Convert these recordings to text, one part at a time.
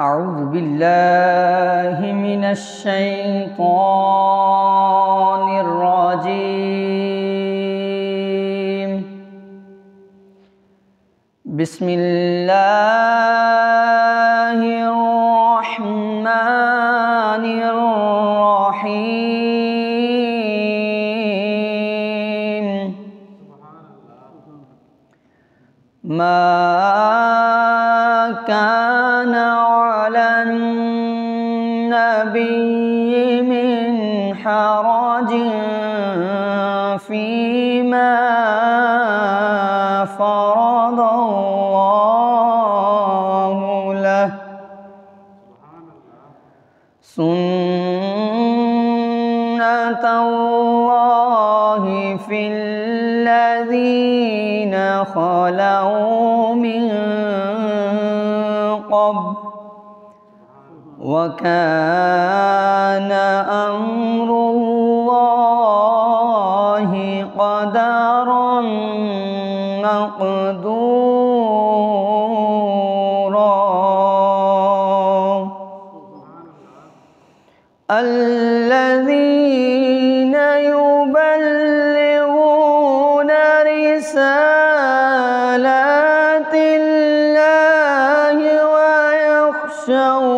أعوذ بالله من الشيطان الرجيم. بسم الله الرحمن الرحيم. ما كان على النبي من حرج فيما فرض الله له، سنة الله في الذين خلوا من قبل، وكان أمر الله قدرا مقدورا. الذين يبلغون رسالات الله ويخشونه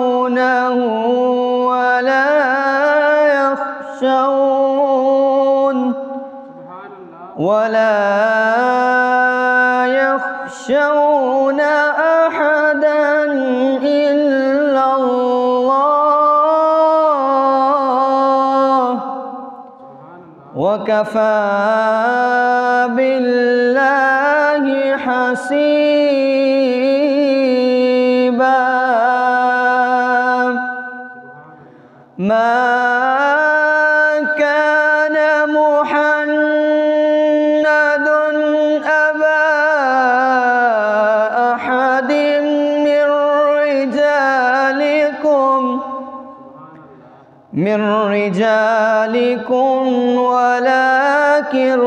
ولا يخشون أحدا إلا الله، وكفى بالله حسيبا. ما كان محمد أبا أحد من رجالكم ولكن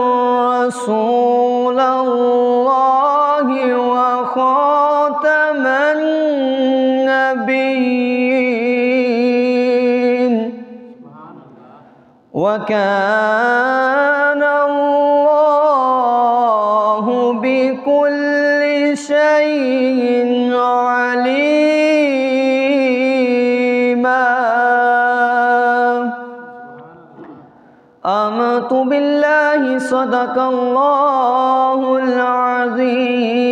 رسول الله وخاتم النبيين، وكان الله بكل شيء عليما. آمنت بالله صدق الله العظيم.